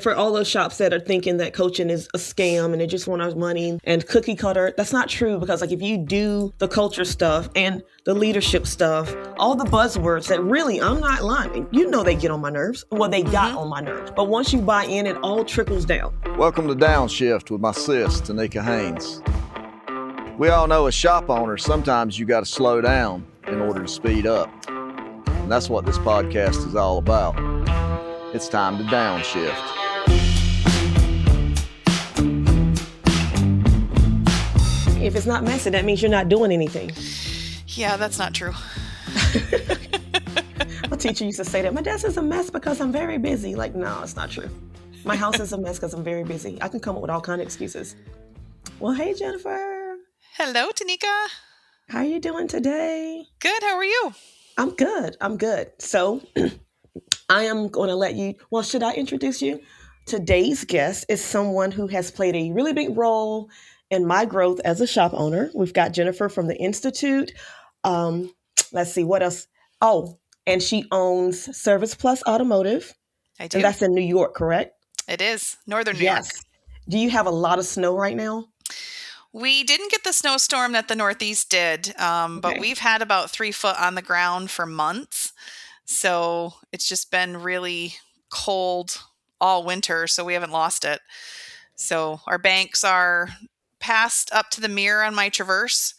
For all those shops that are thinking that coaching is a scam and they just want our money and cookie cutter, that's not true, because like if you do the culture stuff and the leadership stuff, all the buzzwords that really, I'm not lying, they get on my nerves. Well, they got on my nerves. But once you buy in, it all trickles down. Welcome to Downshift with my sis, Tonnika Haynes. We all know as shop owners, sometimes you got to slow down in order to speed up. And that's what this podcast is all about. It's time to downshift. If it's not messy, that means you're not doing anything. Yeah, that's not true. My teacher used to say that. My desk is a mess because I'm very busy. Like, no, it's not true. My house is a mess because I'm very busy. I can come up with all kinds of excuses. Well, hey, Jennifer. Hello, Tonnika. How are you doing today? Good. How are you? I'm good. So I am going to let you, well, should I introduce you? Today's guest is someone who has played a really big role in my growth as a shop owner. We've got Jennifer from the Institute. Let's see, what else? Oh, and she owns Service Plus Automotive. I do. And that's in New York, correct? It is. Northern New York. Do you have a lot of snow right now? We didn't get the snowstorm that the Northeast did, but we've had about 3 foot on the ground for months. So it's just been really cold all winter, so we haven't lost it. So our banks are past up to the mirror on my Traverse.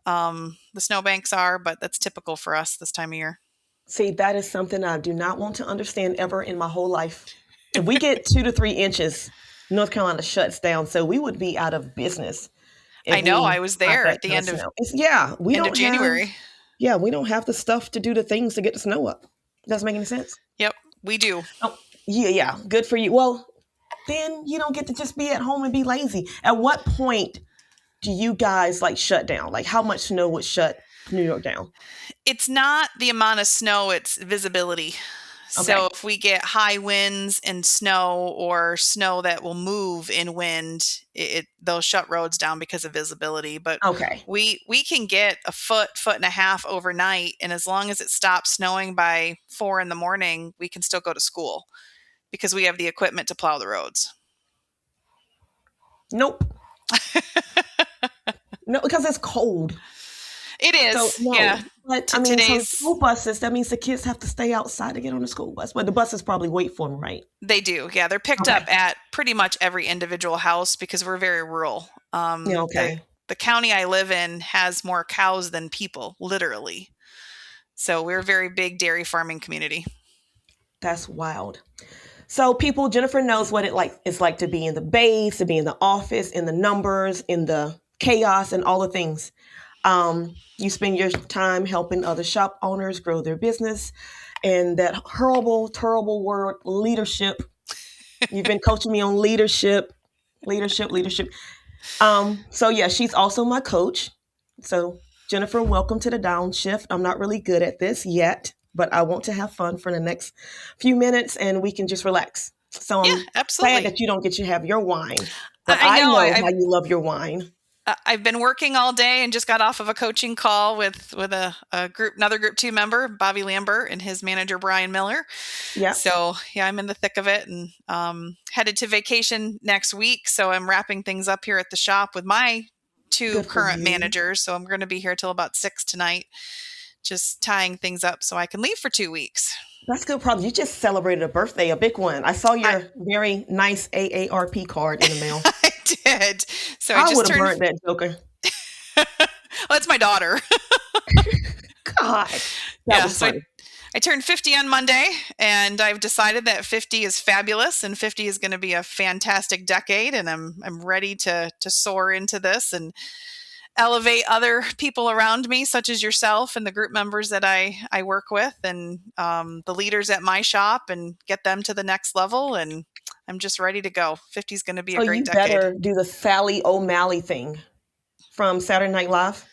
The snow banks are, but that's typical for us this time of year. See, that is something I do not want to understand ever in my whole life. If we get 2 to 3 inches, North Carolina shuts down, so we would be out of business. I know. I was there at the end of January. We don't have the stuff to do the things to get the snow up. Doesn't make any sense. Yep, we do. Oh, yeah. Good for you. Well, then you don't get to just be at home and be lazy. At what point do you guys shut down? Like, how much snow would shut New York down? It's not the amount of snow, it's visibility. Okay. So if we get high winds and snow, or snow that will move in wind, they'll shut roads down because of visibility. But we can get a foot and a half overnight. And as long as it stops snowing by 4 a.m, we can still go to school because we have the equipment to plow the roads. Nope. No, because it's cold. It is, so, no. Yeah. But so school buses, that means the kids have to stay outside to get on the school bus. But the buses probably wait for them, right? They do, yeah. They're picked up at pretty much every individual house because we're very rural. The county I live in has more cows than people, literally. So we're a very big dairy farming community. That's wild. So Jennifer knows what it's like to be in the base, to be in the office, in the numbers, in the chaos and all the things. You spend your time helping other shop owners grow their business, and that horrible, terrible word, leadership. You've been coaching me on leadership. She's also my coach. So Jennifer, welcome to the Downshift. I'm not really good at this yet, but I want to have fun for the next few minutes and we can just relax. So I'm glad that you don't get to have your wine, but I know how you love your wine. I've been working all day and just got off of a coaching call with another group 2 member, Bobby Lambert, and his manager, Brian Miller. Yeah. So I'm in the thick of it and headed to vacation next week. So I'm wrapping things up here at the shop with my 2 current managers. So I'm going to be here till about 6 tonight, just tying things up so I can leave for 2 weeks. That's good. Probably you just celebrated a birthday, a big one. I saw your very nice AARP card in the mail. I did. So I would have burnt that joker. Well, it's my daughter. God. That was funny. I turned 50 on Monday, and I've decided that 50 is fabulous, and 50 is going to be a fantastic decade, and I'm ready to soar into this and elevate other people around me, such as yourself and the group members that I work with, and the leaders at my shop, and get them to the next level. And I'm just ready to go. 50 is going to be a great decade. You better do the Sally O'Malley thing from Saturday Night Live.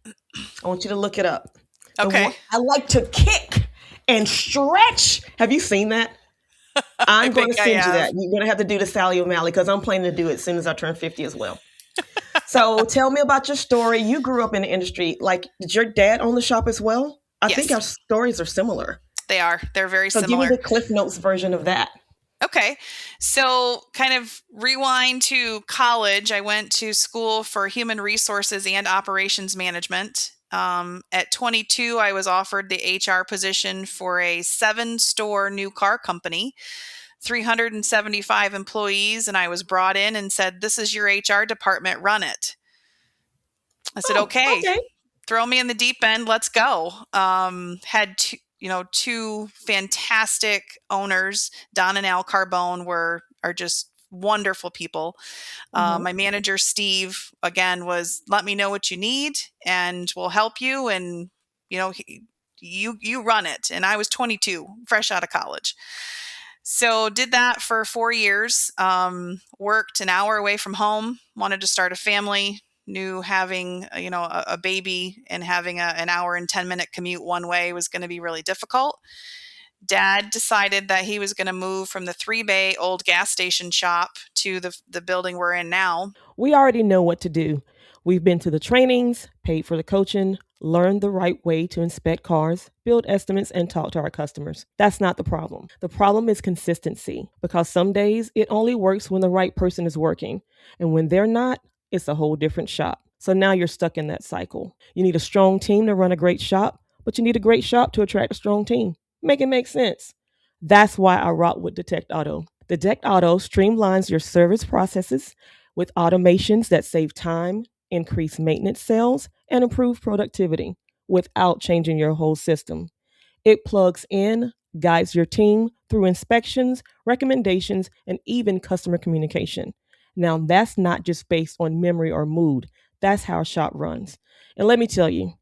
I want you to look it up. Okay. I like to kick and stretch. Have you seen that? I'm going to send you that. You're going to have to do the Sally O'Malley because I'm planning to do it as soon as I turn 50 as well. So tell me about your story. You grew up in the industry. Did your dad own the shop as well? I think our stories are similar. They are. They're very similar. So give me the Cliff Notes version of that. Okay. So kind of rewind to college. I went to school for human resources and operations management. At 22, I was offered the HR position for a 7-store new car company, 375 employees. And I was brought in and said, "This is your HR department, run it." I said, Oh, "Okay, okay. throw me in the deep end. Let's go." Had two fantastic owners. Don and Al Carbone are just wonderful people. Mm-hmm. My manager Steve again was, "Let me know what you need, and we'll help you." And you run it. And I was 22, fresh out of college. So did that for 4 years. Worked an hour away from home. Wanted to start a family. Knew having a baby and having an hour and 10-minute commute one way was going to be really difficult. Dad decided that he was going to move from the 3-bay old gas station shop to the building we're in now. We already know what to do. We've been to the trainings, paid for the coaching, learned the right way to inspect cars, build estimates, and talk to our customers. That's not the problem. The problem is consistency, because some days it only works when the right person is working. And when they're not, it's a whole different shop. So now you're stuck in that cycle. You need a strong team to run a great shop, but you need a great shop to attract a strong team. Make it make sense. That's why I rock with Detect Auto. Detect Auto streamlines your service processes with automations that save time, increase maintenance sales, and improve productivity without changing your whole system. It plugs in, guides your team through inspections, recommendations, and even customer communication. Now, that's not just based on memory or mood, that's how a shop runs. And let me tell you,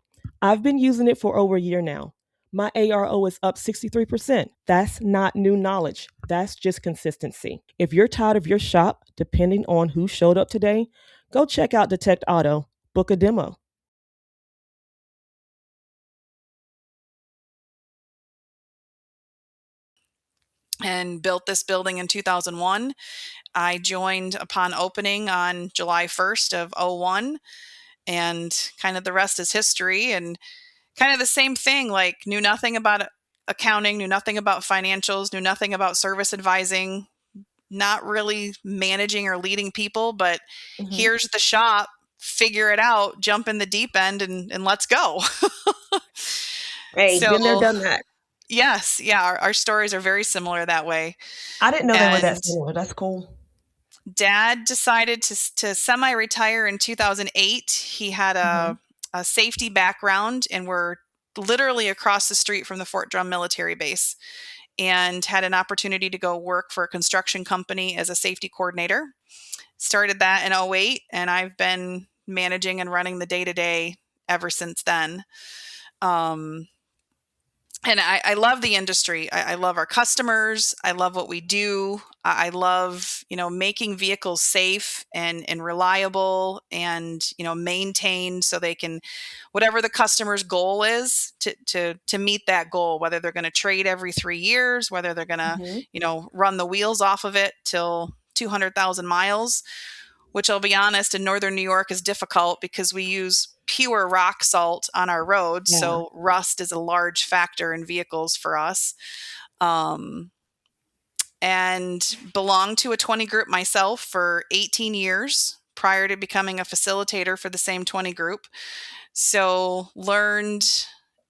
I've been using it for over a year now. My ARO is up 63%. That's not new knowledge. That's just consistency. If you're tired of your shop depending on who showed up today, go check out Detect Auto. Book a demo. And built this building in 2001. I joined upon opening on July 1st of '01, and kind of the rest is history. And kind of the same thing, like knew nothing about accounting, knew nothing about financials, knew nothing about service advising, not really managing or leading people, but Mm-hmm. here's the shop, figure it out, jump in the deep end, and let's go. Hey, So been there, done that. yes, yeah, our stories are very similar that way. I didn't know they were that And similar. That's cool. Dad decided to semi-retire in 2008. He had Mm-hmm. a safety background, and we're literally across the street from the Fort Drum military base, and had an opportunity to go work for a construction company as a safety coordinator. Started that in '08, and I've been managing and running the day-to-day ever since then. Um, and I love the industry. I love our customers. I love what we do. I love, making vehicles safe and reliable, and, maintained so they can, whatever the customer's goal is, to meet that goal, whether they're going to trade every 3 years, whether they're going to, Mm-hmm. run the wheels off of it till 200,000 miles, which I'll be honest, in Northern New York is difficult because we use pure rock salt on our roads. Yeah. So rust is a large factor in vehicles for us. Um, and belonged to a 20 group myself for 18 years prior to becoming a facilitator for the same 20 group. So learned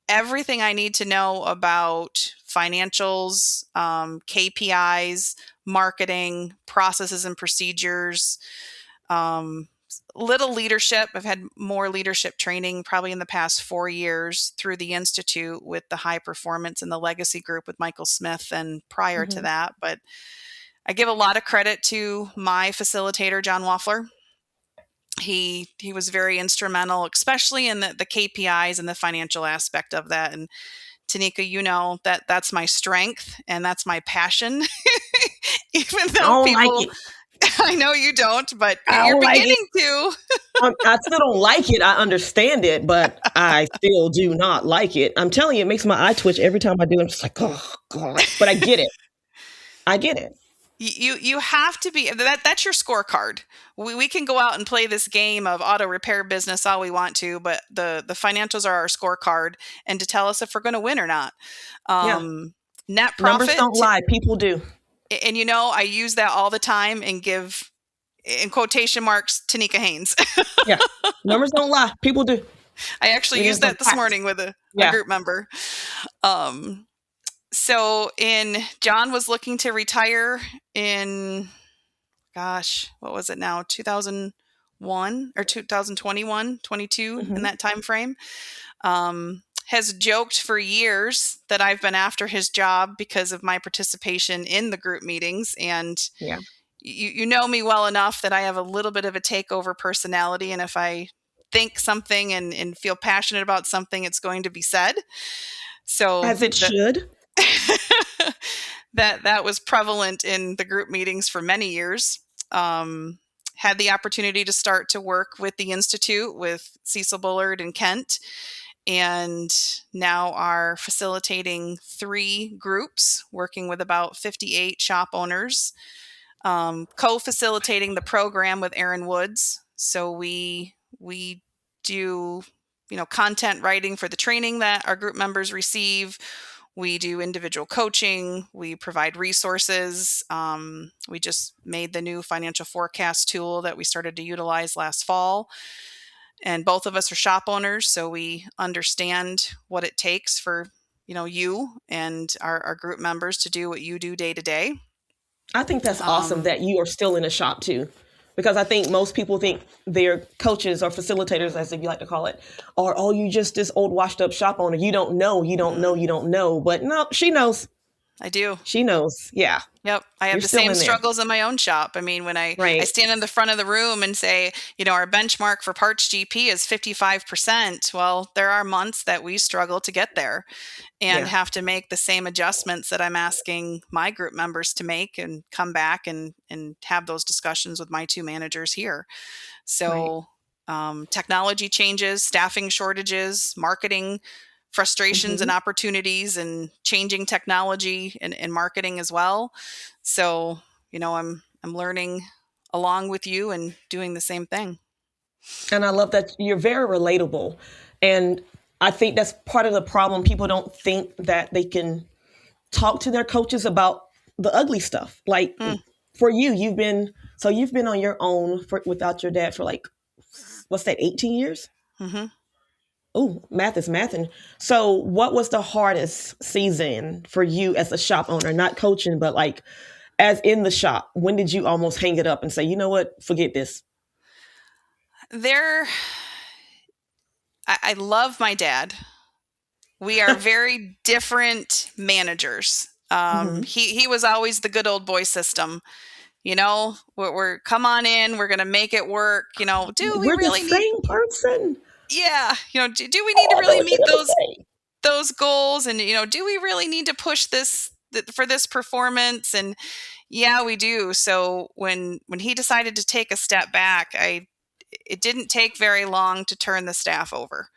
everything I need to know about financials, KPIs, marketing, processes and procedures, um, little leadership. I've had more leadership training probably in the past 4 years through the Institute with the high performance and the legacy group with Michael Smith and prior to Mm-hmm. that. But I give a lot of credit to my facilitator, John Waffler. He was very instrumental, especially in the KPIs and the financial aspect of that. And Tonnika, that's my strength and that's my passion. Even I though don't like people, it. I know you don't, but I you're don't like it. beginning to. I still don't like it. I understand it, but I still do not like it. I'm telling you, it makes my eye twitch every time I do it. I'm just like, oh God. But I get it. I get it. You have to be that's your scorecard. We can go out and play this game of auto repair business all we want to, but the financials are our scorecard, and to tell us if we're going to win or not. Yeah. Net Numbers don't profit. lie. People do. And I use that all the time and give, in quotation marks, Tonnika Haynes. Yeah. Numbers don't lie. People do. I actually It is used a that this fact. morning with a Yeah. group member. So John was looking to retire in, gosh, what was it now? 2001 or 2021, 22 in that time frame. Has joked for years that I've been after his job because of my participation in the group meetings. And Yeah. you know me well enough that I have a little bit of a takeover personality. And if I think something and feel passionate about something, it's going to be said. So As it should. that was prevalent in the group meetings for many years. Had the opportunity to start to work with the Institute with Cecil Bullard and Kent, and now are facilitating 3 groups, working with about 58 shop owners, co-facilitating the program with Aaron Woods. So we do content writing for the training that our group members receive. We do individual coaching. We provide resources. We just made the new financial forecast tool that we started to utilize last fall. And both of us are shop owners, so we understand what it takes for you and our group members to do what you do day to day. I think that's awesome that you are still in a shop too. Because I think most people think they're coaches or facilitators, as if you like to call it, or, oh, you just this old washed up shop owner. You don't know, you don't know, you don't know. But no, she knows. I do. She knows. Yeah. Yep. I have You're the still same in there. struggles in my own shop. I mean, when I Right. stand in the front of the room and say, our benchmark for parts GP is 55%. Well, there are months that we struggle to get there and Yeah. have to make the same adjustments that I'm asking my group members to make, and come back and have those discussions with my 2 managers here. So technology changes, staffing shortages, marketing frustrations and opportunities, and changing technology and marketing as well. So, I'm learning along with you and doing the same thing. And I love that you're very relatable. And I think that's part of the problem. People don't think that they can talk to their coaches about the ugly stuff. Like for you, you've been on your own without your dad for like, what's that, 18 years? Mm-hmm. Oh, math is mathing. So what was the hardest season for you as a shop owner, not coaching, but like as in the shop? When did you almost hang it up and say, you know what, forget this? I love my dad. We are very different managers. He was always the good old boy system. We're come on in, we're going to make it work. Do we We're the really need, same person. yeah, do we need to I know really what you're meet gonna say. those goals? And, do we really need to push this for this performance? And yeah, we do. So when he decided to take a step back, it didn't take very long to turn the staff over,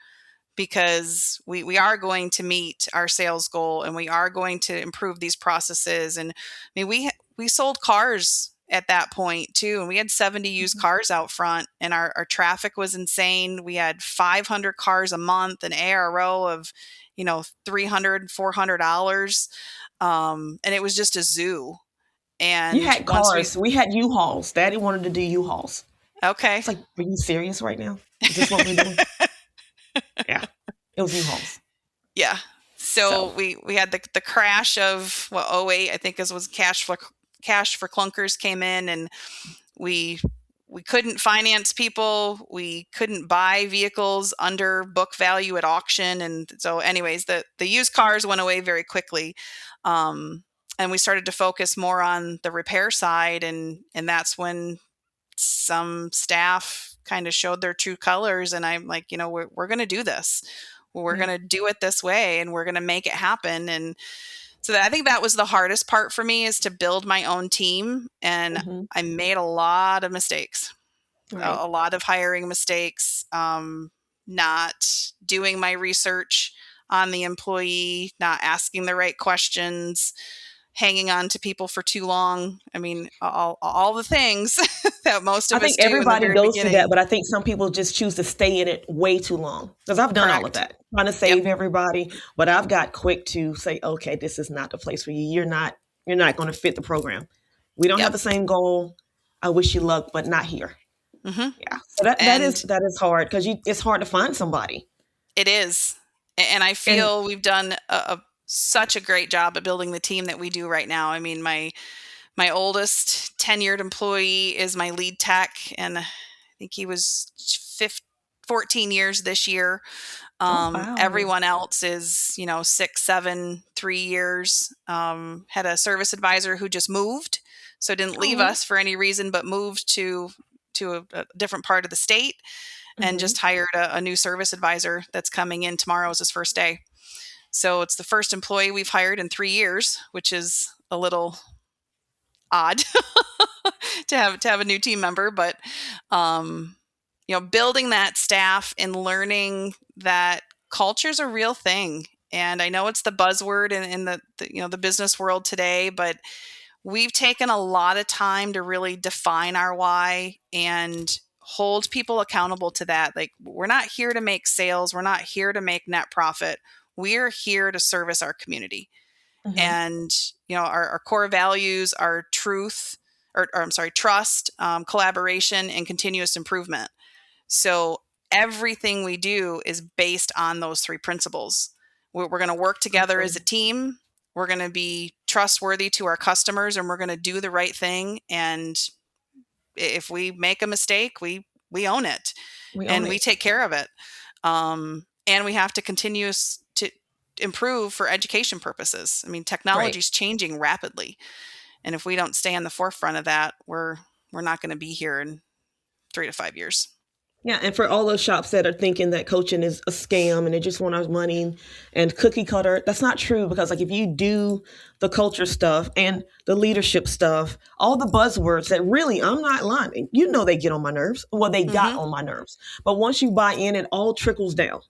because we are going to meet our sales goal, and we are going to improve these processes. And I mean, we sold cars at that point too, and we had 70 used cars out front, and our traffic was insane. We had 500 cars a month, an ARO of $300, $400, and it was just a zoo. And You had cars. We had U-Hauls. Daddy wanted to do U-Hauls. Okay. It's like, are you serious right now? Is this what we're doing? Yeah. It was U-Hauls. Yeah. So we had the crash of 08, I think was cash for clunkers came in, and we couldn't finance people. We couldn't buy vehicles under book value at auction. And so anyways, the used cars went away very quickly. And we started to focus more on the repair side. And that's when some staff kind of showed their true colors. And I'm like, we're going to do this. We're going to do it this way, and we're going to make it happen. And so I think that was the hardest part for me, is to build my own team. And I made a lot of mistakes, a lot of hiring mistakes, not doing my research on the employee, not asking the right questions, hanging on to people for too long. I mean, all the things that most of us do. I think everybody goes through beginning. that, but I think some people just choose to stay in it way too long. Because I've done all of that, trying to save everybody. But I've got quick to say, okay, this is not the place for you. You're not You're not going to fit the program. We don't have Yep. the same goal. I wish you luck, but not here. Hmm. Yeah. So that And that is hard because it's hard to find somebody. it is. And I And feel we've done such a great job at building the team that we do right now. I mean, my oldest tenured employee is my lead tech, and I think he was 14 years this year. oh wow. Everyone else is, 6, 7, 3 years. Had a service advisor who just moved, so didn't leave Oh. us for any reason, but moved to a different part of the state, and Hmm. just hired a new service advisor that's coming in tomorrow is his first day. So it's the first employee we've hired in 3 years, which is a little odd to have a new team member, but building that staff and learning that culture is a real thing. And I know it's the buzzword in the business world today, but we've taken a lot of time to really define our why and hold people accountable to that. Like, we're not here to make sales, we're not here to make net profit. We're here to service our community. Hmm. And our core values are truth, or I'm sorry, trust, collaboration, and continuous improvement. So everything we do is based on those three principles. We're going to work together as a team. We're going to be trustworthy to our customers, and we're going to do the right thing. And if we make a mistake, we own it, We own and we it. take care of it. And we have to continue to improve for education purposes. I mean, technology Right. is changing rapidly, and if we don't stay on the forefront of that, we're not going to be here in 3 to 5 years. Yeah, and for all those shops that are thinking that coaching is a scam and they just want our money and cookie cutter, that's not true because like if you do the culture stuff and the leadership stuff, all the buzzwords that really I'm not lying, they get on my nerves. Well, they got Hmm. on my nerves. But once you buy in, it all trickles down.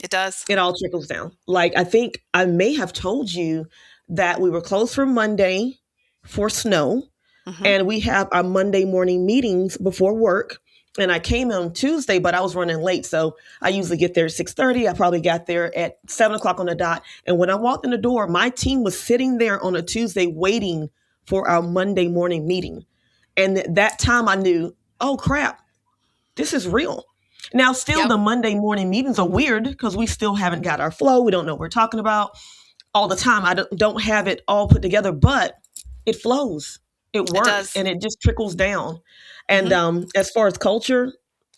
It does. It all trickles down. Like I think I may have told you that we were closed for Monday for snow Hmm. and we have our Monday morning meetings before work. And I came on Tuesday, but I was running late, so I usually get there at 6:30. I probably got there at 7 o'clock on the dot. And when I walked in the door, my team was sitting there on a Tuesday waiting for our Monday morning meeting. And that time I knew, oh crap, this is real. Now, still, Yep. the Monday morning meetings are weird because we still haven't got our flow. We don't know what we're talking about all the time. I don't have it all put together, but it flows. It It works does. and it just trickles down. And Hmm. as far as culture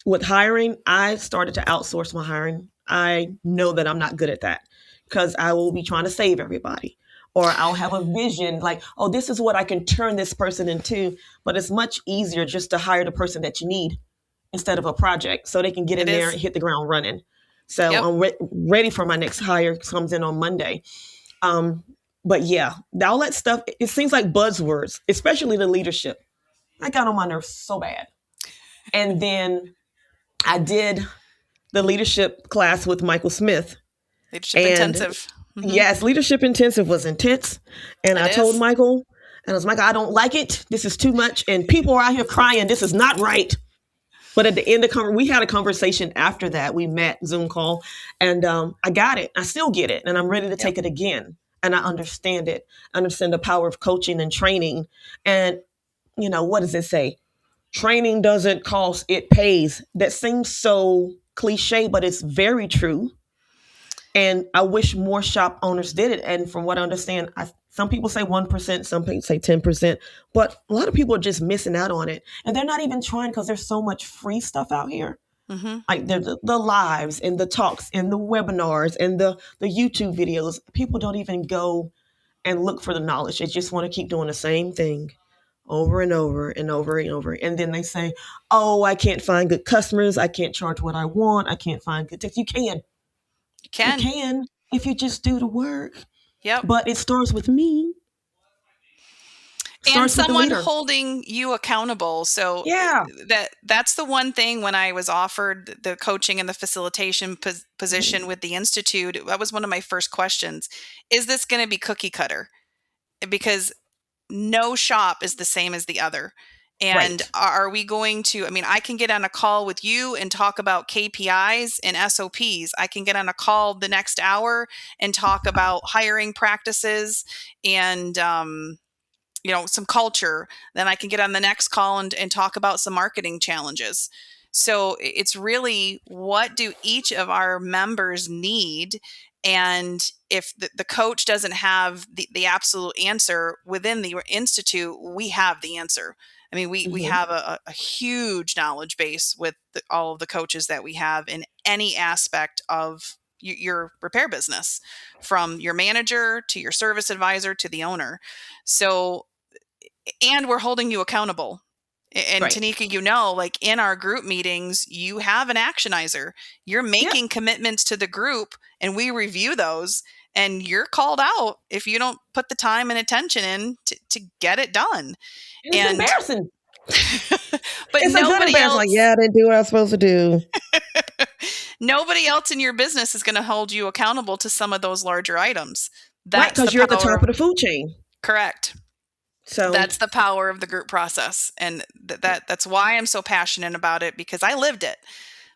with hiring, I started to outsource my hiring. I know that I'm not good at that because I will be trying to save everybody. Or I'll have a vision like, oh, this is what I can turn this person into. But it's much easier just to hire the person that you need instead of a project so they can get It in there is. and hit the ground running. So Yep. I'm ready for my next hire comes in on Monday. Um, but yeah, all that stuff, it seems like buzzwords, especially the leadership. I got on my nerves so bad. And then I did the leadership class with Michael Smith. Leadership And intensive. Hmm. yes, leadership intensive was intense. And It I told is. Michael, and I was like, I don't like it. This is too much. And people are out here crying. This is not right. But at the end of we had a conversation after that. We met Zoom call, and I got it. I still get it, and I'm ready to Yep. take it again. And I understand it. I understand the power of coaching and training. And what does it say? Training doesn't cost; it pays. That seems so cliche, but it's very true. And I wish more shop owners did it. And from what I understand, some people say 1%, some people say 10%, but a lot of people are just missing out on it. And they're not even trying because there's so much free stuff out here. Hmm. Like the lives and the talks and the webinars and the YouTube videos. People don't even go and look for the knowledge. They just want to keep doing the same thing over and over and over and over. And then they say, oh, I can't find good customers. I can't charge what I want. I can't find good tips. You can. You You can. can if you just do the work. Yep. But it starts with me. It And starts with the someone leader. holding you accountable. So Yeah. that's the one thing. When I was offered the coaching and the facilitation position with the institute, that was one of my first questions. Is this going to be cookie cutter? Because no shop is the same as the other. And Right. are we going to, I mean, I can get on a call with you and talk about KPIs and SOPs. I can get on a call the next hour and talk about hiring practices and some culture. Then I can get on the next call and talk about some marketing challenges. So it's really, what do each of our members need? And if the coach doesn't have the absolute answer within the institute, we have the answer. I mean, we Mm-hmm. have a huge knowledge base with all of the coaches that we have in any aspect of your repair business, from your manager to your service advisor to the owner. So, and we're holding you accountable. And Right. Tonnika, like in our group meetings, you have an actionizer. You're Yeah. making commitments to the group, and we review those. And you're called out if you don't put the time and attention in to get it done. And it's And embarrassing. but It's a good nobody embarrassing. Like, else yeah, I didn't do what I was supposed to do. nobody else in your business is going to hold you accountable to some of those larger items. Right. That's the Because you're at the top power. of the food chain. Correct. So, That's the power of the group process. And that's why I'm so passionate about it, because I lived it.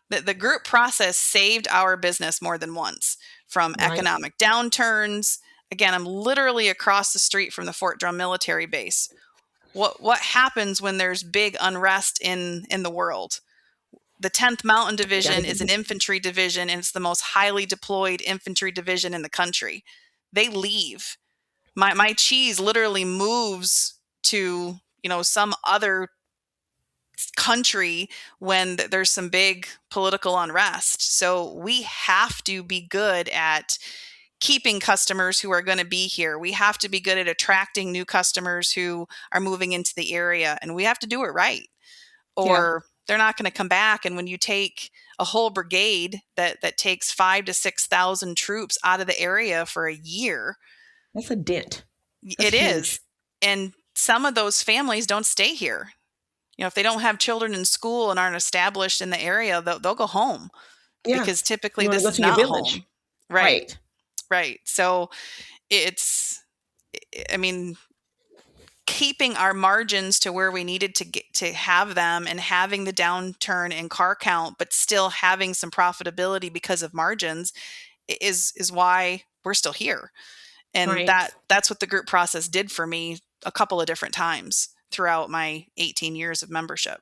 The group process saved our business more than once from right. economic downturns. Again, I'm literally across the street from the Fort Drum military base. What happens when there's big unrest in the world? The 10th Mountain Gotta Division get is an infantry division, and it's the most highly deployed infantry division in the country. They leave. My cheese literally moves to some other country when there's some big political unrest. So we have to be good at keeping customers who are going to be here. We have to be good at attracting new customers who are moving into the area, and we have to do it right, Yeah. or they're not going to come back. And when you take a whole brigade that takes 5,000 to 6,000 troops out of the area for a year, That's a dent. That's it is. huge. And some of those families don't stay here. If they don't have children in school and aren't established in the area, they'll go home, Yeah. because typically You want to this go is to your not village. home. Right. Right. Right. So it's, I mean, keeping our margins to where we needed to get to have them, and having the downturn in car count, but still having some profitability because of margins, is why we're still here. And Right. that's what the group process did for me a couple of different times throughout my 18 years of membership.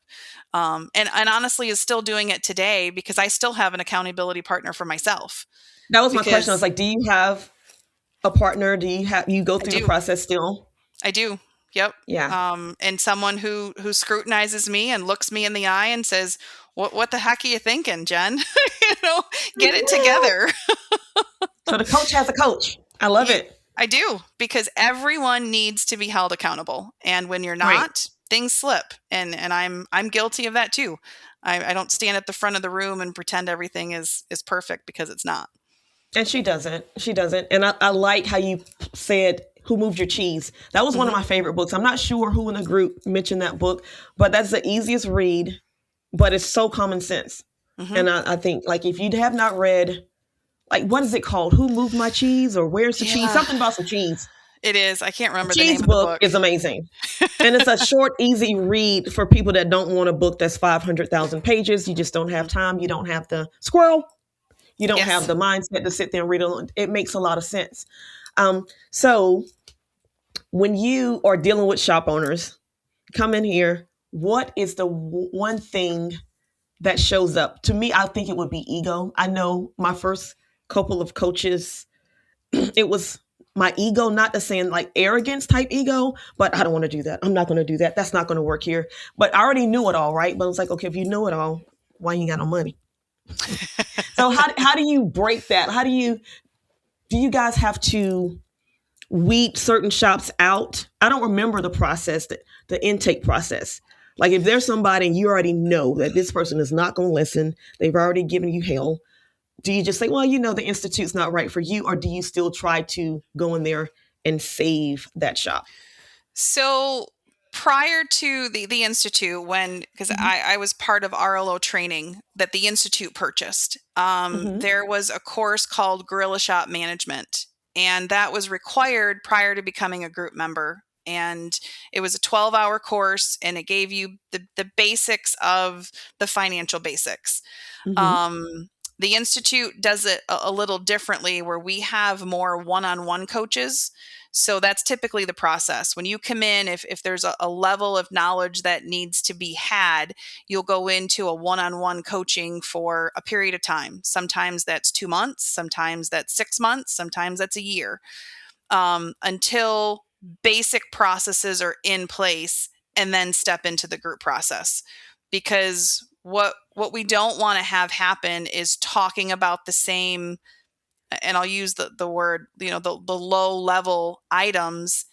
And honestly is still doing it today, because I still have an accountability partner for myself. That was my question. I was Because like, do you have a partner? Do you go I through the do. process still? I do. Yep. Yeah. And someone who scrutinizes me and looks me in the eye and says, what the heck are you thinking, Jen? Get it together. So the coach has a coach. I love it. I do, because everyone needs to be held accountable. And when you're Right. not, things slip. And I'm guilty of that too. I don't stand at the front of the room and pretend everything is perfect, because it's not. And she doesn't. She doesn't. And I like how you said, Who Moved Your Cheese? That was one of Mm-hmm. my favorite books. I'm not sure who in the group mentioned that book, but that's the easiest read, but it's so common sense. Mm-hmm. And I think, like, if you have not read, like, what is it called? Who Moved My Cheese? Or Where's the Cheese? Yeah, Something about some cheese. it is. I can't The remember the cheese name of the book book. is amazing. And it's a short, easy read for people that don't want a book that's 500,000 pages. You just don't have time. You don't have the squirrel. You don't have Yes. the mindset to sit there and read it. It makes a lot of sense. So when you are dealing with shop owners, come in here. What is the one thing that shows up? To me, I think it would be ego. I know my first couple of coaches, it was my ego, not the saying like arrogance type ego, but I don't want to do that. I'm not going to do that. That's not going to work here. But I already knew it all, right? But I was like, okay, if you know it all, why you ain't got no money? So how do you break that? Do you guys have to weed certain shops out? I don't remember the process, the intake process. Like if there's somebody and you already know that this person is not going to listen, they've already given you hell. Do you just say, well, the institute's not right for you, or do you still try to go in there and save that shop? So prior to the institute, because Mm-hmm. I was part of RLO training that the institute purchased, Mm-hmm. there was a course called Guerrilla Shop Management, and that was required prior to becoming a group member. And it was a 12-hour course, and it gave you the basics of the financial basics. Mm-hmm. Um, The Institute does it a little differently, where we have more one-on-one coaches. So that's typically the process. When you come in, if there's a level of knowledge that needs to be had, you'll go into a one-on-one coaching for a period of time. Sometimes that's 2 months, sometimes that's 6 months, sometimes that's a year, until basic processes are in place, and then step into the group process. Because what we don't want to have happen is talking about the same, and I'll use the word, the low level items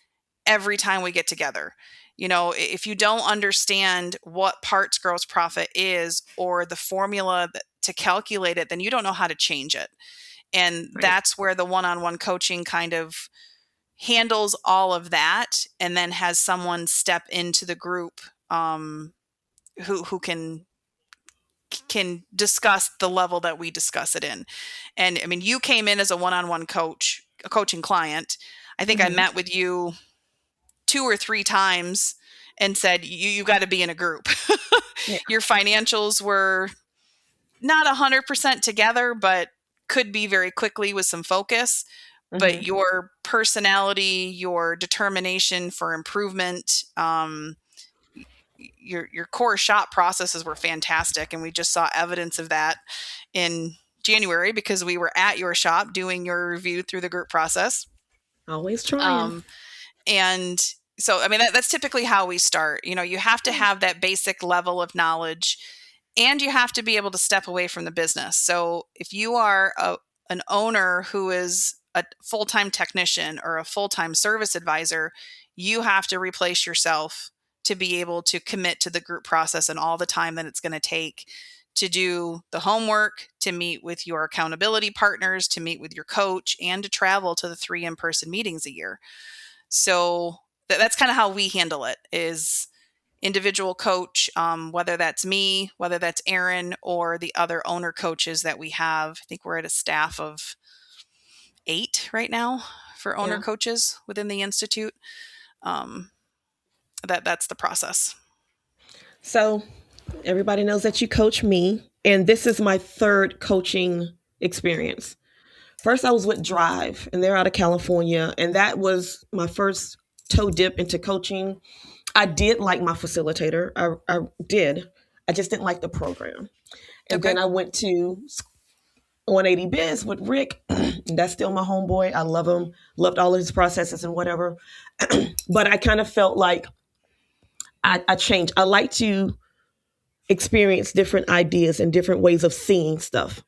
every time we get together. If you don't understand what parts gross profit is, or the formula to calculate it, then you don't know how to change it. And Right. that's where the one-on-one coaching kind of handles all of that, and then has someone step into the group, who can discuss the level that we discuss it in. And I mean, you came in as a one-on-one coach, a coaching client. I think I met with you 2 or 3 times and said, you got to be in a group. Yeah. Your financials were not 100% together, but could be very quickly with some focus. But your personality, your determination for improvement, your core shop processes were fantastic, and we just saw evidence of that in January, because we were at your shop doing your review through the group process. Always trying. And so, I mean, that's typically how we start. You have to have that basic level of knowledge, and you have to be able to step away from the business. So if you are an owner who is a full-time technician or a full-time service advisor, you have to replace yourself to be able to commit to the group process and all the time that it's going to take to do the homework, to meet with your accountability partners, to meet with your coach, and to travel to the 3 in-person meetings a year. So that's kind of how we handle it, is individual coach, whether that's me, whether that's Aaron, or the other owner coaches that we have. I think we're at a staff of 8 right now for owner coaches within the Institute. That's the process. So everybody knows that you coach me, and this is my 3rd coaching experience. First, I was with Drive, and they're out of California, and that was my first toe dip into coaching. I did like my facilitator. I did. I just didn't like the program. And Okay. then I went to 180 Biz with Rick. And that's still my homeboy. I love him. Loved all of his processes and whatever. But I kind of felt like I changed. I like to experience different ideas and different ways of seeing stuff.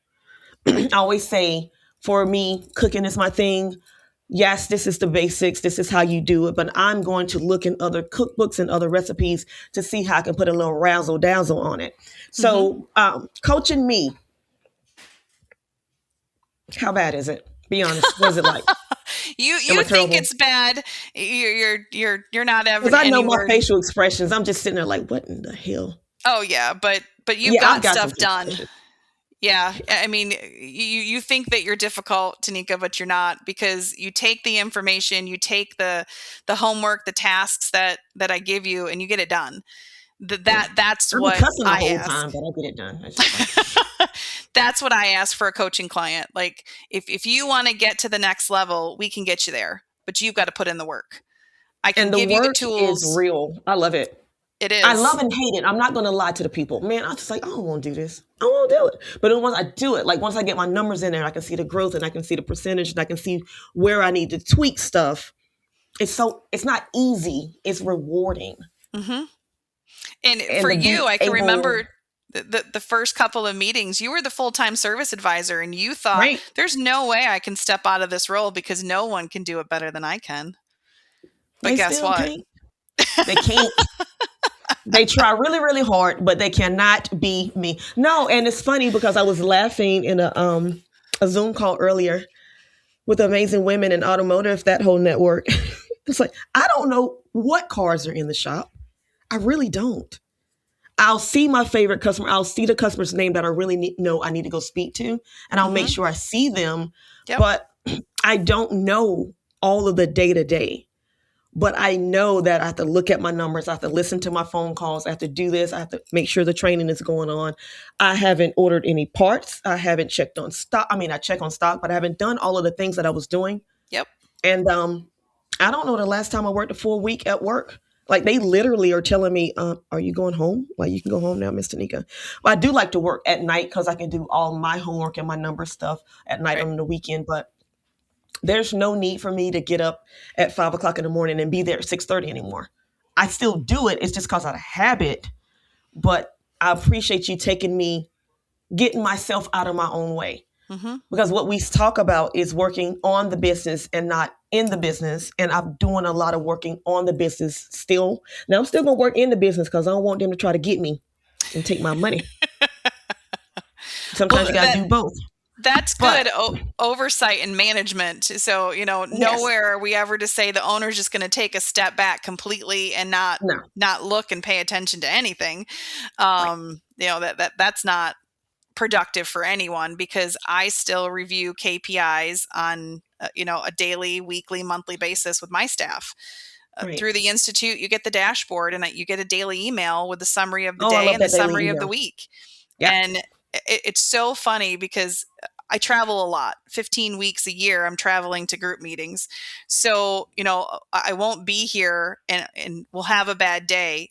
I always say, for me, cooking is my thing. Yes, this is the basics. This is how you do it. But I'm going to look in other cookbooks and other recipes to see how I can put a little razzle dazzle on it. So, coaching me, how bad is it? Be honest. What is it like? You think it's bad. You're not ever. Because I know my facial expressions. I'm just sitting there like, what in the hell? Oh yeah, but you've got stuff done. Expressions. Yeah, I mean, you think that you're difficult, Tonnika, but you're not, because you take the information, you take the homework, the tasks that I give you, and you get it done. That's I'm what cussing the I whole ask. time, but I get it done. That's what I ask for a coaching client. Like, if you want to get to the next level, we can get you there, but you've got to put in the work. I can give you the tools. Is real. I love it. It is. I love and hate it. I'm not going to lie to the people. Man, I'm just like, I don't want to do this. I won't do it. But then once I do it, like once I get my numbers in there, I can see the growth and I can see the percentage and I can see where I need to tweak stuff. It's not easy. It's rewarding. Mm-hmm. And for you, I can remember the first couple of meetings, you were the full-time service advisor, and you thought, there's no way I can step out of this role because no one can do it better than I can. But guess what? They can't. They try really, really hard, but they cannot be me. No, and it's funny because I was laughing in a Zoom call earlier with Amazing Women in Automotive, that whole network. It's like, I don't know what cars are in the shop. I really don't. I'll see my favorite customer. I'll see the customer's name that I really know I need to go speak to, and I'll make sure I see them. Yep. But I don't know all of the day-to-day. But I know that I have to look at my numbers. I have to listen to my phone calls. I have to do this. I have to make sure the training is going on. I haven't ordered any parts. I haven't checked on stock. I mean, I check on stock, but I haven't done all of the things that I was doing. Yep. And I don't know the last time I worked a full week at work. Like they literally are telling me, "Are you going home? Like you can go home now, Miss Tonnika." But I do like to work at night because I can do all my homework and my number stuff at night Right. on the weekend. But there's no need for me to get up at 5 o'clock in the morning and be there at 6:30 anymore. I still do it. It's just because of a habit. But I appreciate you getting myself out of my own way. Mm-hmm. Because what we talk about is working on the business and not in the business. And I'm doing a lot of working on the business still. Now I'm still going to work in the business because I don't want them to try to get me and take my money. Sometimes you got to do both. That's good oversight and management. So, nowhere are we ever to say the owner's just going to take a step back completely and not look and pay attention to anything. That's not productive for anyone, because I still review KPIs on a daily, weekly, monthly basis with my staff. Through the Institute, you get the dashboard and you get a daily email with the summary of the day and the summary of the week. Yeah. And it's so funny because I travel a lot, 15 weeks a year. I'm traveling to group meetings. So, I won't be here and we'll have a bad day.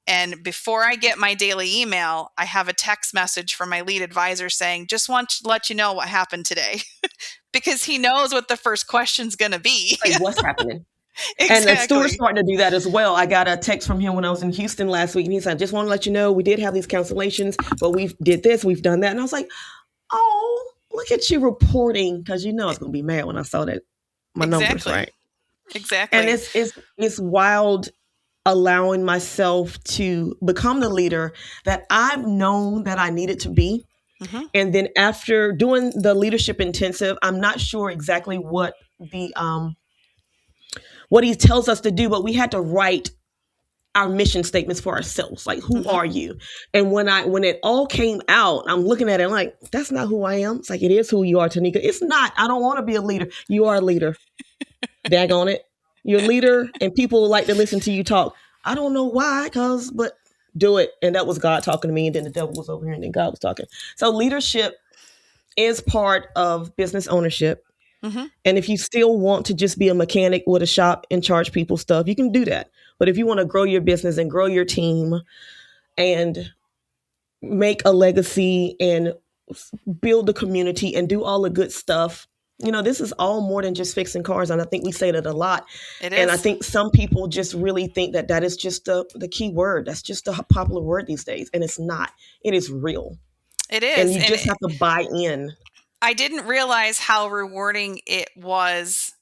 And before I get my daily email, I have a text message from my lead advisor saying, just want to let you know what happened today. Because he knows what the first question's going to be. Like, what's happening? Exactly. And the Stuart's starting to do that as well. I got a text from him when I was in Houston last week, and he said, I just want to let you know we did have these cancellations, but we did this, we've done that. And I was like, oh, look at you reporting, because I was going to be mad when I saw that my numbers, right? Exactly. And it's wild allowing myself to become the leader that I've known that I needed to be. Mm-hmm. And then after doing the leadership intensive, I'm not sure exactly what he tells us to do, but we had to write our mission statements for ourselves. Like, who are you? And when it all came out, I'm looking at it like, that's not who I am. It's like, it is who you are, Tonnika. It's not. I don't want to be a leader. You are a leader. Daggone it. You're a leader, and people like to listen to you talk. I don't know why, but do it. And that was God talking to me, and then the devil was over here, and then God was talking. So leadership is part of business ownership. Mm-hmm. And if you still want to just be a mechanic with a shop and charge people stuff, you can do that. But if you want to grow your business and grow your team and make a legacy and build the community and do all the good stuff, this is all more than just fixing cars. And I think we say that a lot. It is. And I think some people just really think that is just the key word. That's just a popular word these days. And it's not. It is real. It is. And you just have to buy in. I didn't realize how rewarding it was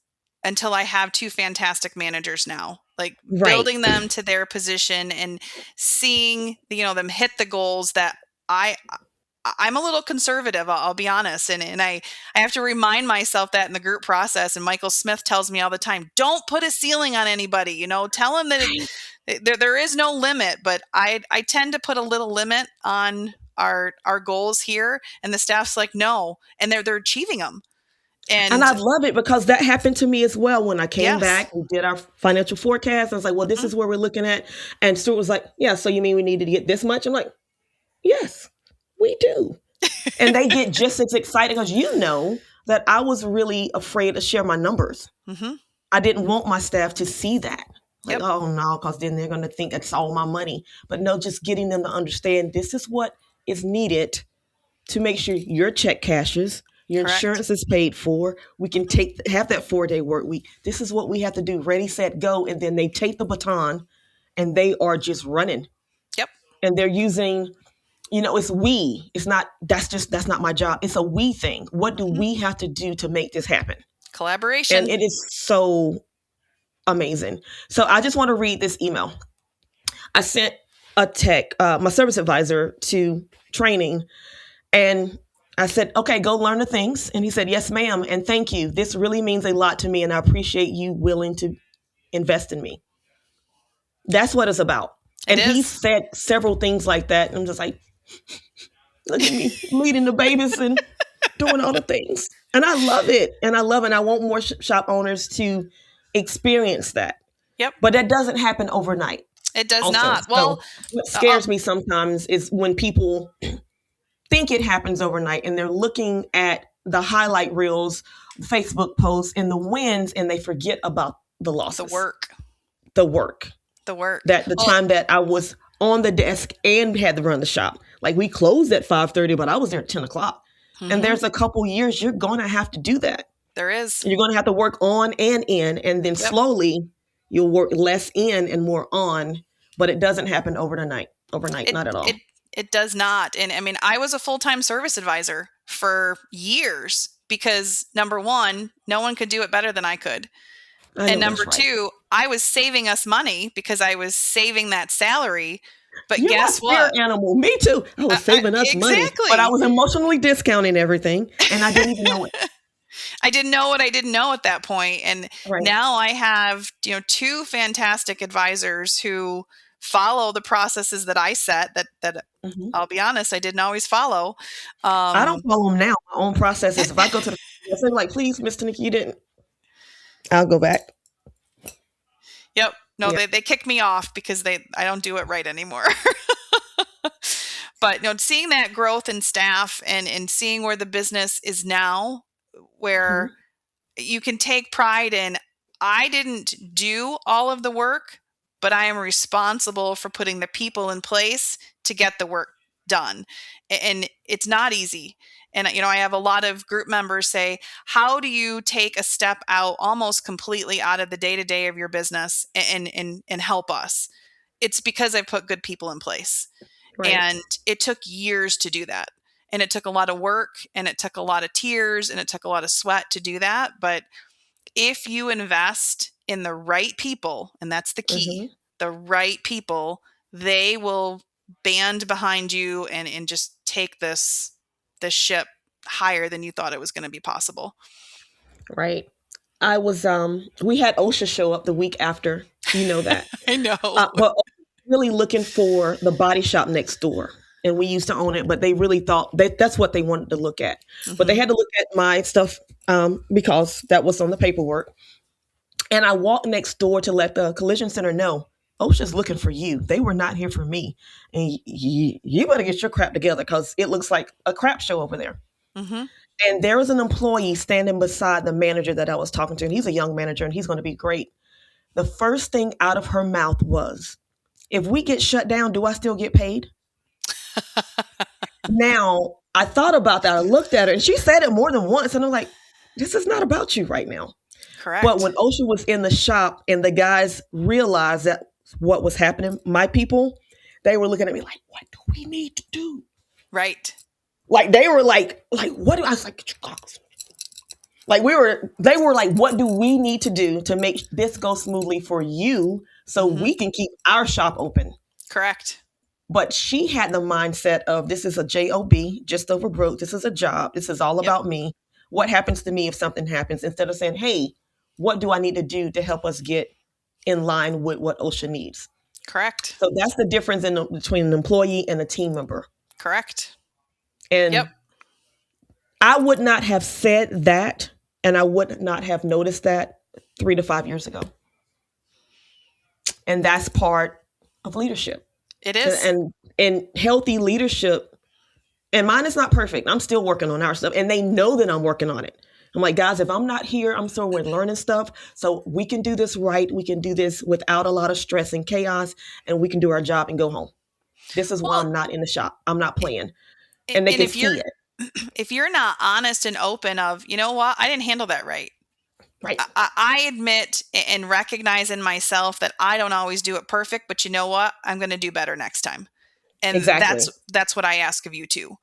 until I have two fantastic managers now. Like building them to their position and seeing, them hit the goals that I'm a little conservative, I'll be honest. And I have to remind myself that in the group process. And Michael Smith tells me all the time, don't put a ceiling on anybody, tell them that there is no limit. But I tend to put a little limit on our goals here. And the staff's like, no. And they're achieving them. And I love it because that happened to me as well. When I came back, we did our financial forecast. I was like, well, this is where we're looking at. And Stuart was like, yeah, so you mean we need to get this much? I'm like, yes, we do. And they get just as excited because that I was really afraid to share my numbers. Mm-hmm. I didn't want my staff to see that. Like, oh, no, because then they're going to think it's all my money. But no, just getting them to understand this is what is needed to make sure your check cashes. Your insurance is paid for. We can have that 4-day work week. This is what we have to do. Ready, set, go. And then they take the baton and they are just running. Yep. And they're using, it's we. It's not, that's not my job. It's a we thing. What do we have to do to make this happen? Collaboration. And it is so amazing. So I just want to read this email. I sent my service advisor to training, and I said, okay, go learn the things. And he said, yes, ma'am. And thank you. This really means a lot to me. And I appreciate you willing to invest in me. That's what it's about. And he said several things like that. And I'm just like, look at me leading the babies and doing all the things. And I love it. And I want more shop owners to experience that. Yep. But that doesn't happen overnight. It does Also, not. so Well, what scares me sometimes is when people think it happens overnight and they're looking at the highlight reels, Facebook posts, and the wins, and they forget about the losses, the work. That the time that I was on the desk and had to run the shop. Like we closed at 5:30, but I was there at 10 o'clock. And there's a couple years you're going to have to do that. There is. You're going to have to work on and in, and then slowly you'll work less in and more on. But it doesn't happen overnight, not at all. It does not. And I mean, I was a full-time service advisor for years because number one, no one could do it better than I could. And number two, I was saving us money because I was saving that salary. But You're guess a fair what? Animal. Me too. I was saving us money, but I was emotionally discounting everything, and I didn't even know it. I didn't know what I didn't know at that point. And now I have, two fantastic advisors who follow the processes that I set that I'll be honest, I didn't always follow. I don't follow them now. My own processes. If I go to the they're like, please, Miss Tonnika, you didn't. I'll go back. Yep. No, they kick me off because I don't do it right anymore. But seeing that growth in staff and seeing where the business is now, where you can take pride in, I didn't do all of the work, but I am responsible for putting the people in place to get the work done. And it's not easy. And, I have a lot of group members say, how do you take a step out almost completely out of the day-to-day of your business and help us? It's because I put good people in place. Right. And it took years to do that. And it took a lot of work, and it took a lot of tears, and it took a lot of sweat to do that. But if you invest in the right people, and that's the key, the right people, they will band behind you and just take this ship higher than you thought it was going to be possible. Right. I was, we had OSHA show up the week after, you know that. I know. But really looking for the body shop next door. And we used to own it, but they really thought that's what they wanted to look at. But they had to look at my stuff because that was on the paperwork. And I walked next door to let the collision center know, OSHA's looking for you. They were not here for me. And you better get your crap together because it looks like a crap show over there. And there was an employee standing beside the manager that I was talking to. And he's a young manager and he's going to be great. The first thing out of her mouth was, if we get shut down, do I still get paid? Now, I thought about that. I looked at her and she said it more than once. And I'm like, this is not about you right now. Correct. But when OSHA was in the shop and the guys realized that what was happening, my people, they were looking at me like, what do we need to do? Right. Like they were like, what do I was like, they were like, what do we need to do to make this go smoothly for you so we can keep our shop open? Correct. But she had the mindset of, this is a job, just over broke. This is a job. This is all about me. What happens to me if something happens? Instead of saying, hey, what do I need to do to help us get in line with what OSHA needs? Correct. So that's the difference between an employee and a team member. Correct. And I would not have said that, and I would not have noticed that 3 to 5 years ago. And that's part of leadership. It is. And healthy leadership, and mine is not perfect. I'm still working on our stuff, and they know that I'm working on it. I'm like, guys, if I'm not here, I'm somewhere learning stuff. So we can do this right. We can do this without a lot of stress and chaos, and we can do our job and go home. This is why I'm not in the shop. I'm not playing. And they can see it. If you're not honest and open of, you know what, I didn't handle that right. Right. I admit and recognize in myself that I don't always do it perfect, but you know what? I'm going to do better next time. And that's what I ask of you too.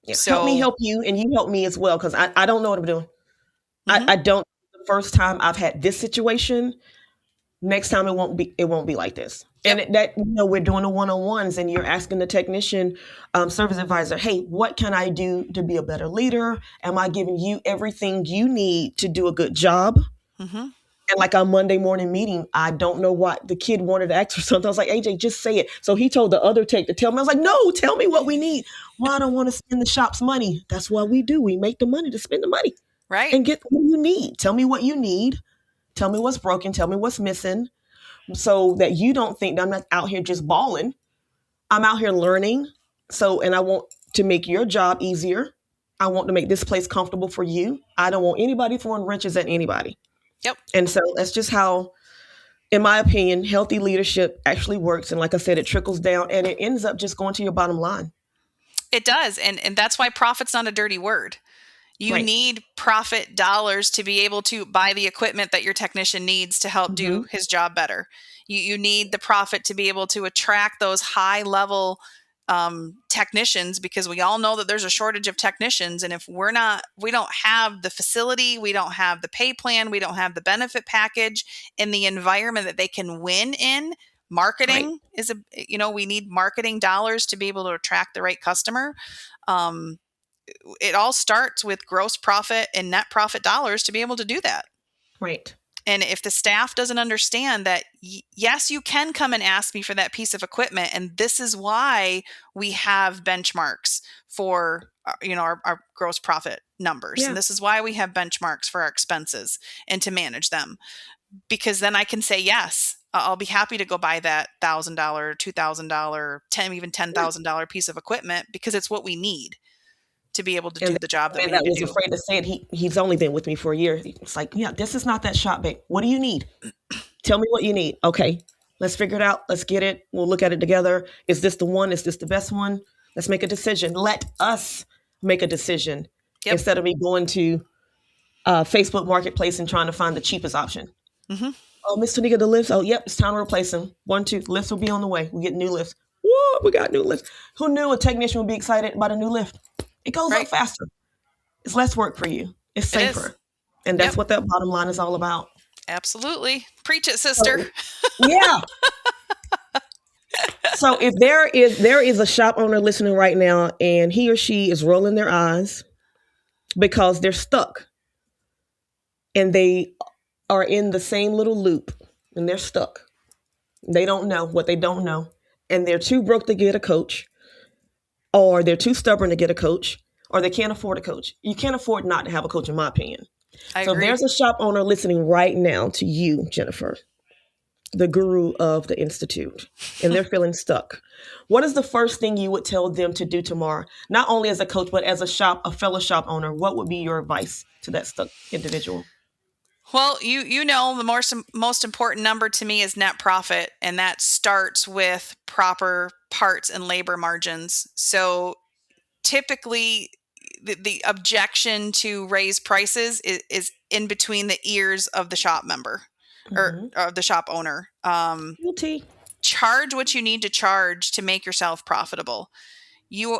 Yeah. So help me help you, and you help me as well, because I don't know what I'm doing. I don't. The first time I've had this situation, next time it won't be like this. Yep. And that we're doing the one-on-ones, and you're asking the technician, service advisor, hey, what can I do to be a better leader? Am I giving you everything you need to do a good job? And like our Monday morning meeting, I don't know what the kid wanted to ask for something. I was like, AJ, just say it. So he told the other tech to tell me. I was like, no, tell me what we need. Well, I don't want to spend the shop's money. That's what we do. We make the money to spend the money. Right. And get what you need. Tell me what you need. Tell me what's broken. Tell me what's missing. so that you don't think that I'm not out here just balling. I'm out here learning. So, and I want to make your job easier. I want to make this place comfortable for you. I don't want anybody throwing wrenches at anybody. Yep. And so that's just how, in my opinion, healthy leadership actually works. And like I said, it trickles down and it ends up just going to your bottom line. It does. And that's why profit's not a dirty word. You Right. need profit dollars to be able to buy the equipment that your technician needs to help do his job better. You need the profit to be able to attract those high level technicians, because we all know that there's a shortage of technicians. And if we don't have the facility, we don't have the pay plan, we don't have the benefit package in the environment that they can win in. Marketing is we need marketing dollars to be able to attract the right customer. It all starts with gross profit and net profit dollars to be able to do that. Right. And if the staff doesn't understand that, yes, you can come and ask me for that piece of equipment. And this is why we have benchmarks for, our gross profit numbers. Yeah. And this is why we have benchmarks for our expenses and to manage them. Because then I can say, yes, I'll be happy to go buy that $1,000, $2,000, even $10,000 piece of equipment, because it's what we need to be able to do the job that we need to was do. afraid to say it. He's only been with me for a year. It's like, yeah, this is not that shop, babe. What do you need? Tell me what you need. Okay, let's figure it out. Let's get it. We'll look at it together. Is this the one? Is this the best one? Let's make a decision. Let us make a decision instead of me going to Facebook Marketplace and trying to find the cheapest option. Mm-hmm. Oh, Miss Tonnika, the lifts. Oh, yep, it's time to replace them. 1, 2, lifts will be on the way. We get new lifts. Whoa, we got new lifts. Who knew a technician would be excited about a new lift? It goes up faster. It's less work for you. It's safer. And that's what that bottom line is all about. Absolutely. Preach it, sister. Yeah. So if there is a shop owner listening right now and he or she is rolling their eyes because they're stuck and they are in the same little loop and they're stuck. They don't know what they don't know. And they're too broke to get a coach, or they're too stubborn to get a coach, or they can't afford a coach. You can't afford not to have a coach, in my opinion. I so agree. There's a shop owner listening right now to you, Jennifer, the guru of the Institute, and they're feeling stuck. What is the first thing you would tell them to do tomorrow? Not only as a coach, but as a fellow shop owner, what would be your advice to that stuck individual? Well, the most important number to me is net profit, and that starts with proper parts and labor margins. So typically the objection to raise prices is in between the ears of the shop member or the shop owner. Charge what you need to charge to make yourself profitable. You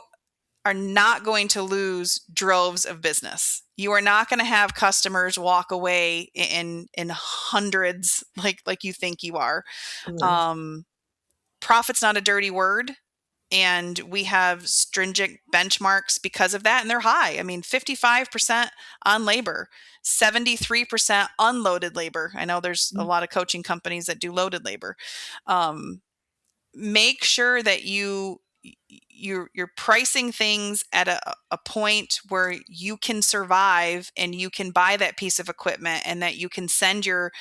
are not going to lose droves of business. You are not going to have customers walk away in hundreds like you think you are. Profit's not a dirty word. And we have stringent benchmarks because of that. And they're high. I mean, 55% on labor, 73% unloaded labor. I know there's a lot of coaching companies that do loaded labor. Make sure that you're pricing things at a point where you can survive and you can buy that piece of equipment, and that you can send your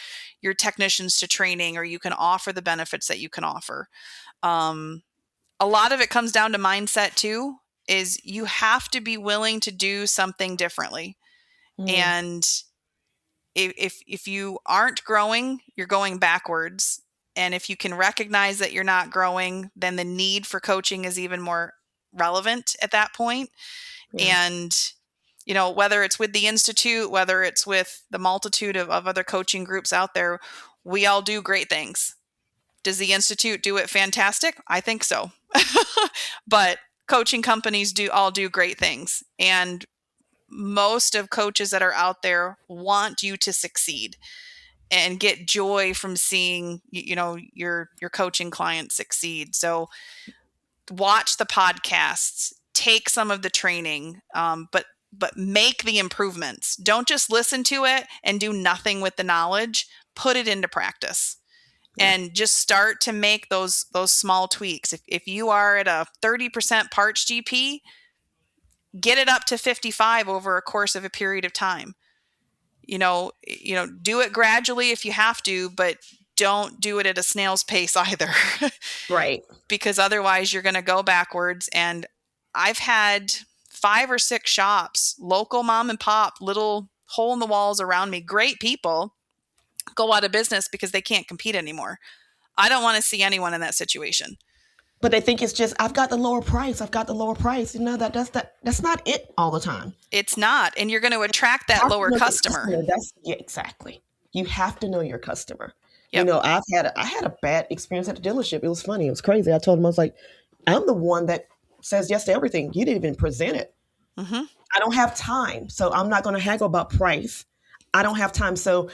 technicians to training, or you can offer the benefits that you can offer. A lot of it comes down to mindset too, is you have to be willing to do something differently. And if you aren't growing, you're going backwards. And if you can recognize that you're not growing, then the need for coaching is even more relevant at that point. And, whether it's with the Institute, whether it's with the multitude of other coaching groups out there, we all do great things. Does the Institute do it fantastic? I think so. But coaching companies all do great things. And most of coaches that are out there want you to succeed and get joy from seeing, your coaching clients succeed. So watch the podcasts, take some of the training, but make the improvements. Don't just listen to it and do nothing with the knowledge. Put it into practice. And just start to make those small tweaks. If you are at a 30% parts GP, get it up to 55 over a course of a period of time. Do it gradually if you have to, but don't do it at a snail's pace either. Right. Because otherwise you're going to go backwards. And I've had 5 or 6 shops, local mom and pop, little hole in the walls around me, great people, go out of business because they can't compete anymore. I don't want to see anyone in that situation. But they think it's just, I've got the lower price. I've got the lower price. You know, that's not it all the time. It's not. And you're going to attract that lower customer. Yeah, exactly. You have to know your customer. Yep. You know, I had a bad experience at the dealership. It was funny. It was crazy. I told him, I was like, I'm the one that says yes to everything. You didn't even present it. Mm-hmm. I don't have time. So I'm not going to haggle about price. I don't have time. So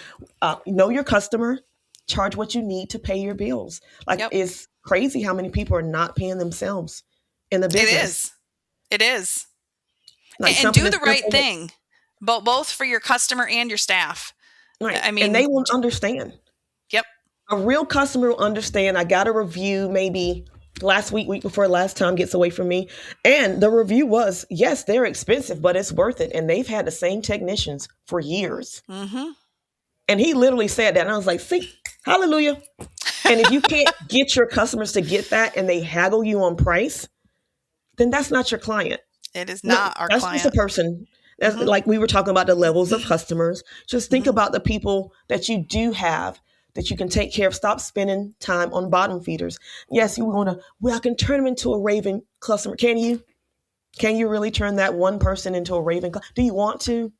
know your customer, charge what you need to pay your bills. Like, it's crazy how many people are not paying themselves in the business. It is. Like, and do the right thing, both for your customer and your staff. Right. I mean, and they will understand. Yep. A real customer will understand. I got a review maybe last week before last time gets away from me. And the review was, yes, they're expensive, but it's worth it. And they've had the same technicians for years. Mm-hmm. And he literally said that. And I was like, see, hallelujah. And if you can't get your customers to get that and they haggle you on price, then that's not your client. It is not our client. That's just a person. That's like we were talking about the levels of customers. Just think about the people that you do have that you can take care of. Stop spending time on bottom feeders. Yes, you want to, well, I can turn them into a raving customer. Can you? Can you really turn that one person into a raving? Do you want to?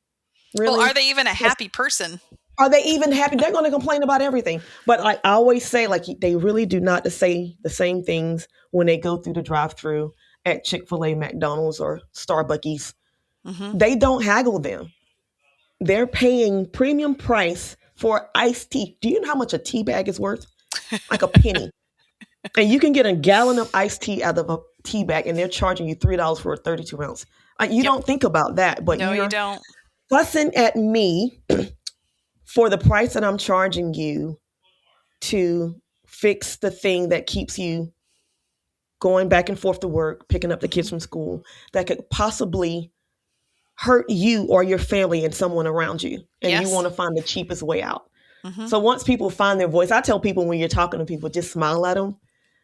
Really? Well, are they even a happy person? Are they even happy? They're going to complain about everything. But like I always say, like they really do not say the same things when they go through the drive-through at Chick-fil-A, McDonald's, or Starbucks. Mm-hmm. They don't haggle them. They're paying premium price for iced tea. Do you know how much a tea bag is worth? Like a penny. And you can get a gallon of iced tea out of a tea bag, and they're charging you $3 for a 32 ounce. You don't think about that, but no, you don't. Fussing at me for the price that I'm charging you to fix the thing that keeps you going back and forth to work, picking up the kids from school, that could possibly hurt you or your family and someone around you. And you want to find the cheapest way out. Mm-hmm. So once people find their voice, I tell people when you're talking to people, just smile at them,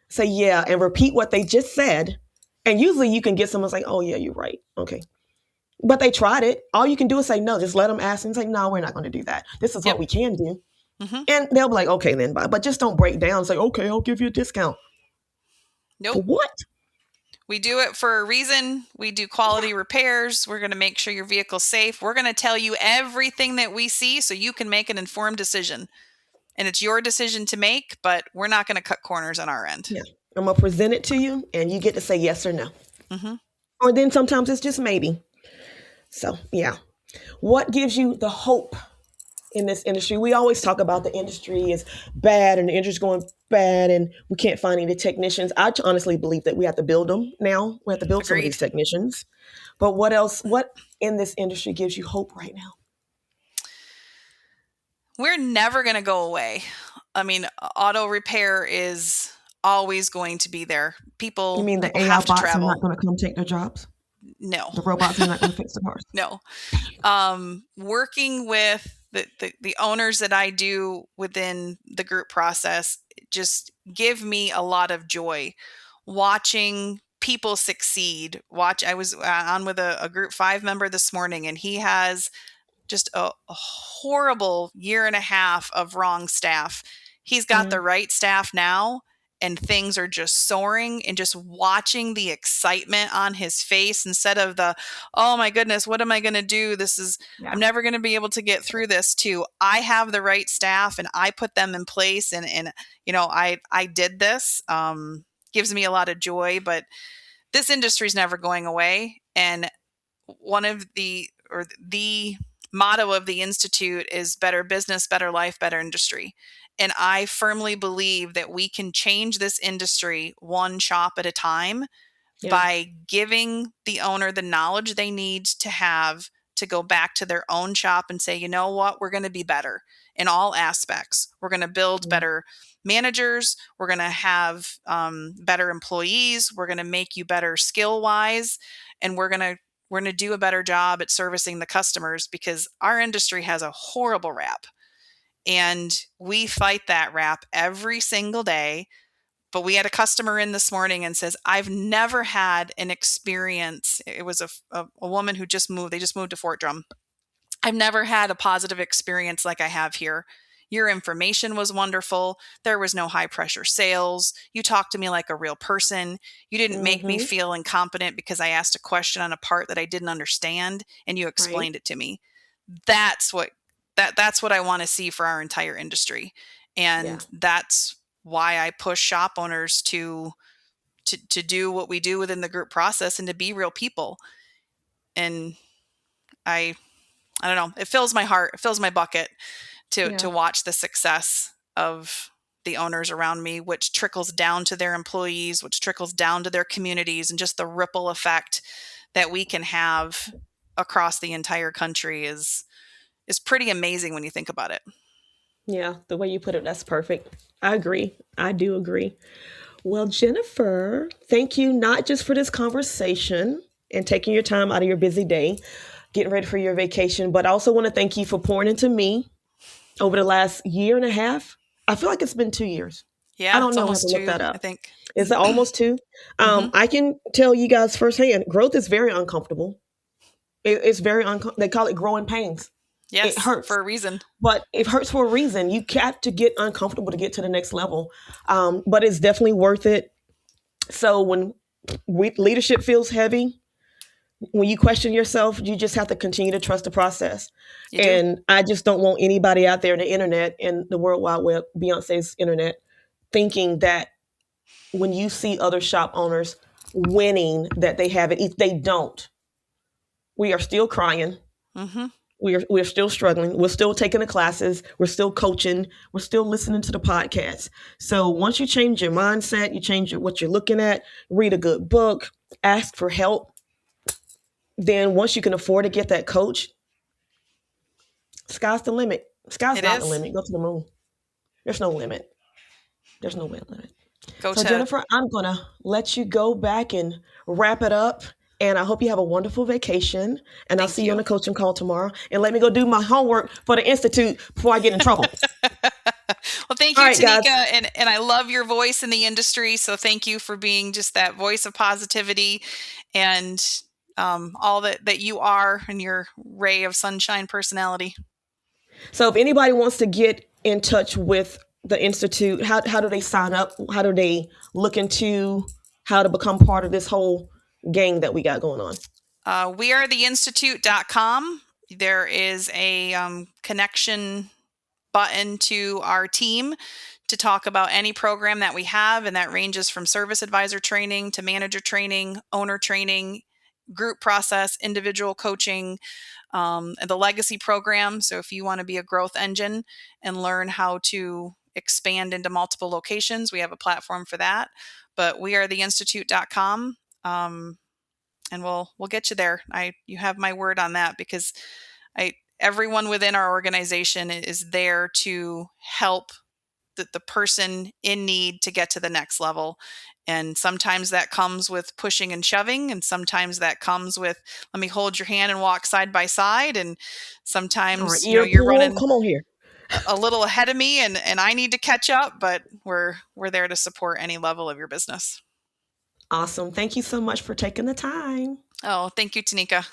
say, yeah, and repeat what they just said. And usually you can get someone like, oh, yeah, you're right. Okay. But they tried it. All you can do is say, no, just let them ask and say, no, we're not going to do that. This is what we can do. Mm-hmm. And they'll be like, okay, then bye. But just don't break down and say, okay, I'll give you a discount. Nope. For what? We do it for a reason. We do quality repairs. We're going to make sure your vehicle's safe. We're going to tell you everything that we see so you can make an informed decision. And it's your decision to make, but we're not going to cut corners on our end. Yeah. I'm going to present it to you, and you get to say yes or no. Mm-hmm. Or then sometimes it's just maybe. So, yeah. What gives you the hope in this industry? We always talk about the industry is bad and the industry's going bad and we can't find any technicians. I honestly believe that we have to build them now. We have to build some of these technicians. But what else? What in this industry gives you hope right now? We're never going to go away. I mean, auto repair is always going to be there. People, you mean the AI bots are not going to come take their jobs? No. The robots are not going to fix the cars? No. Working with the owners that I do within the group process just give me a lot of joy. Watching people succeed. I was on with a group 5 member this morning, and he has just a horrible year and a half of wrong staff. He's got the right staff now, and things are just soaring, and just watching the excitement on his face instead of the, oh my goodness, what am I going to do? I'm never going to be able to get through this, to I have the right staff and I put them in place. And I did this, gives me a lot of joy. But this industry is never going away. And one of the motto of the Institute is better business, better life, better industry. And I firmly believe that we can change this industry one shop at a time by giving the owner the knowledge they need to have to go back to their own shop and say, you know what, we're going to be better in all aspects. We're going to build better managers. We're going to have better employees. We're going to make you better skill wise. And we're going to do a better job at servicing the customers, because our industry has a horrible rap. And we fight that rap every single day. But we had a customer in this morning and says, I've never had an experience. It was a woman who just moved. They just moved to Fort Drum. I've never had a positive experience like I have here. Your information was wonderful. There was no high pressure sales. You talked to me like a real person. You didn't make me feel incompetent because I asked a question on a part that I didn't understand and you explained it to me. That's what I want to see for our entire industry. And that's why I push shop owners to do what we do within the group process and to be real people. And I don't know, it fills my heart, it fills my bucket to watch the success of the owners around me, which trickles down to their employees, which trickles down to their communities, and just the ripple effect that we can have across the entire country is pretty amazing when you think about it. Yeah, the way you put it, that's perfect. I agree. I do agree. Well, Jennifer, thank you not just for this conversation and taking your time out of your busy day, getting ready for your vacation, but I also want to thank you for pouring into me over the last year and a half. I feel like it's been 2 years. Yeah, I don't it's know. I have almost to look 2, that up. I think. Is it almost 2? I can tell you guys firsthand, growth is very uncomfortable. It's very uncomfortable. They call it growing pains. Yes, it hurts for a reason. But it hurts for a reason. You have to get uncomfortable to get to the next level. But it's definitely worth it. So when leadership feels heavy, when you question yourself, you just have to continue to trust the process. And I just don't want anybody out there in the internet and the World Wide Web, Beyonce's internet, thinking that when you see other shop owners winning, that they have it. If they don't, we are still crying. We're still struggling. We're still taking the classes. We're still coaching. We're still listening to the podcast. So once you change your mindset, you change what you're looking at, read a good book, ask for help. Then once you can afford to get that coach, sky's the limit. Sky's not the limit. Go to the moon. There's no limit. There's no limit. Jennifer, I'm going to let you go back and wrap it up. And I hope you have a wonderful vacation. And I'll see you on the coaching call tomorrow. And let me go do my homework for the Institute before I get in trouble. Well, thank you, Tonnika. And I love your voice in the industry. So thank you for being just that voice of positivity and all that you are and your ray of sunshine personality. So if anybody wants to get in touch with the Institute, how do they sign up? How do they look into how to become part of this whole gang that we got going on? Wearetheinstitute.com. There is a connection button to our team to talk about any program that we have, and that ranges from service advisor training to manager training, owner training, group process, individual coaching, and the legacy program. So if you want to be a growth engine and learn how to expand into multiple locations, we have a platform for that. But wearetheinstitute.com. And we'll get you there. You have my word on that, because everyone within our organization is there to help the person in need to get to the next level. And sometimes that comes with pushing and shoving, and sometimes that comes with, let me hold your hand and walk side by side. And sometimes you're running come on here a little ahead of me and I need to catch up, but we're there to support any level of your business. Awesome. Thank you so much for taking the time. Oh, thank you, Tonnika.